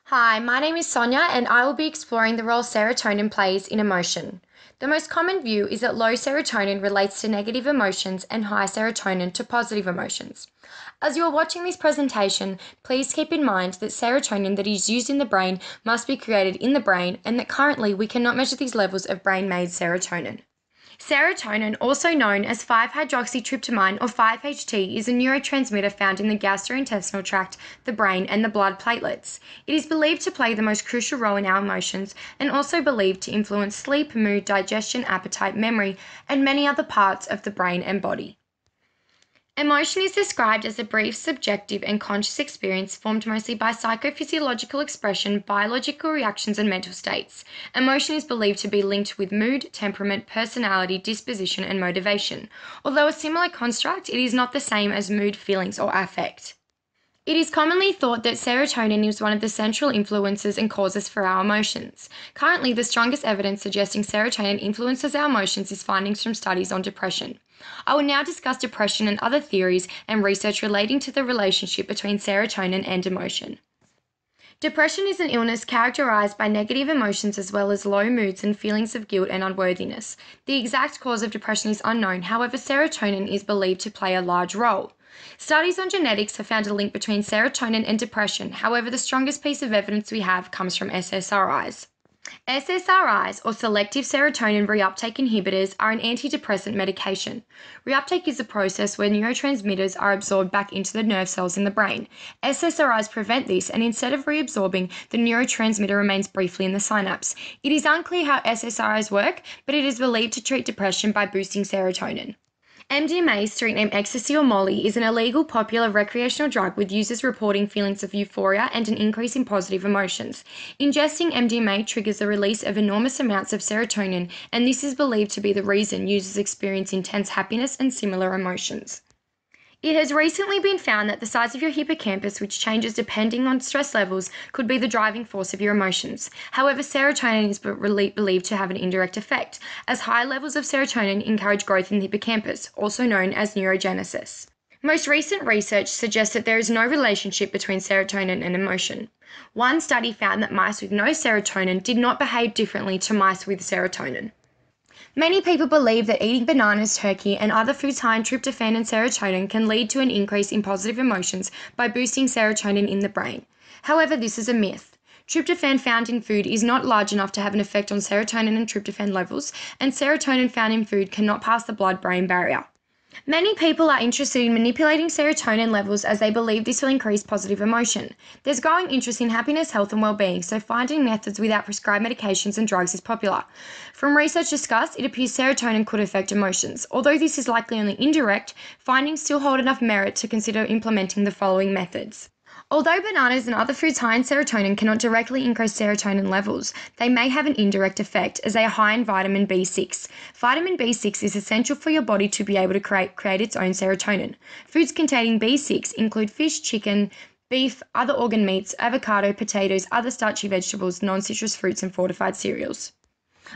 Hi, my name is Sonia and I will be exploring the role serotonin plays in emotion. The most common view is that low serotonin relates to negative emotions and high serotonin to positive emotions. As you are watching this presentation, please keep in mind that serotonin that is used in the brain must be created in the brain and that currently we cannot measure these levels of brain-made serotonin. Serotonin, also known as 5-hydroxytryptamine or 5-HT, is a neurotransmitter found in the gastrointestinal tract, the brain, and the blood platelets. It is believed to play the most crucial role in our emotions and also believed to influence sleep, mood, digestion, appetite, memory, and many other parts of the brain and body. Emotion is described as a brief, subjective, and conscious experience formed mostly by psychophysiological expression, biological reactions, and mental states. Emotion is believed to be linked with mood, temperament, personality, disposition, and motivation. Although a similar construct, it is not the same as mood, feelings, or affect. It is commonly thought that serotonin is one of the central influences and causes for our emotions. Currently, the strongest evidence suggesting serotonin influences our emotions is findings from studies on depression. I will now discuss depression and other theories and research relating to the relationship between serotonin and emotion. Depression is an illness characterized by negative emotions as well as low moods and feelings of guilt and unworthiness. The exact cause of depression is unknown, however, serotonin is believed to play a large role. Studies on genetics have found a link between serotonin and depression, however, the strongest piece of evidence we have comes from SSRIs. SSRIs, or selective serotonin reuptake inhibitors, are an antidepressant medication. Reuptake is a process where neurotransmitters are absorbed back into the nerve cells in the brain. SSRIs prevent this, and instead of reabsorbing, the neurotransmitter remains briefly in the synapse. It is unclear how SSRIs work, but it is believed to treat depression by boosting serotonin. MDMA, street name ecstasy or Molly, is an illegal popular recreational drug with users reporting feelings of euphoria and an increase in positive emotions. Ingesting MDMA triggers the release of enormous amounts of serotonin, and this is believed to be the reason users experience intense happiness and similar emotions. It has recently been found that the size of your hippocampus, which changes depending on stress levels, could be the driving force of your emotions. However, serotonin is believed to have an indirect effect, as high levels of serotonin encourage growth in the hippocampus, also known as neurogenesis. Most recent research suggests that there is no relationship between serotonin and emotion. One study found that mice with no serotonin did not behave differently to mice with serotonin. Many people believe that eating bananas, turkey, and other foods high in tryptophan and serotonin can lead to an increase in positive emotions by boosting serotonin in the brain. However, this is a myth. Tryptophan found in food is not large enough to have an effect on serotonin and tryptophan levels, and serotonin found in food cannot pass the blood-brain barrier. Many people are interested in manipulating serotonin levels as they believe this will increase positive emotion. There's growing interest in happiness, health, and well-being, so finding methods without prescribed medications and drugs is popular. From research discussed, it appears serotonin could affect emotions. Although this is likely only indirect, findings still hold enough merit to consider implementing the following methods. Although bananas and other foods high in serotonin cannot directly increase serotonin levels, they may have an indirect effect as they are high in vitamin B6. Vitamin B6 is essential for your body to be able to create its own serotonin. Foods containing B6 include fish, chicken, beef, other organ meats, avocado, potatoes, other starchy vegetables, non-citrus fruits, and fortified cereals.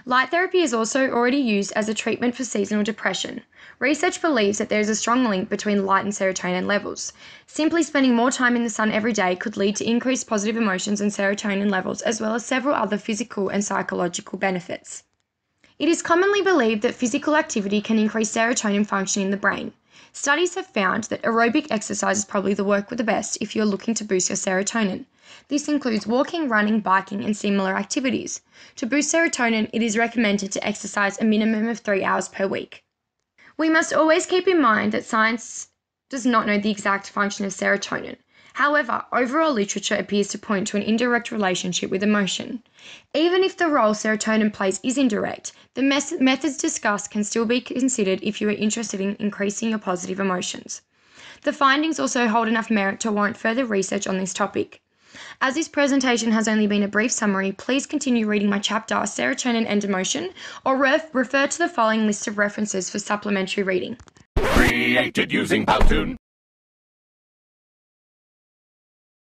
Light therapy is also already used as a treatment for seasonal depression. Research believes that there is a strong link between light and serotonin levels. Simply spending more time in the sun every day could lead to increased positive emotions and serotonin levels, as well as several other physical and psychological benefits. It is commonly believed that physical activity can increase serotonin function in the brain. Studies have found that aerobic exercise is probably the work with the best if you're looking to boost your serotonin. This includes walking, running, biking, and similar activities. To boost serotonin, it is recommended to exercise a minimum of 3 hours per week. We must always keep in mind that science does not know the exact function of serotonin. However, overall literature appears to point to an indirect relationship with emotion. Even if the role serotonin plays is indirect, the methods discussed can still be considered if you are interested in increasing your positive emotions. The findings also hold enough merit to warrant further research on this topic. As this presentation has only been a brief summary, please continue reading my chapter, Serotonin and Emotion, or refer to the following list of references for supplementary reading. Created using Powtoon.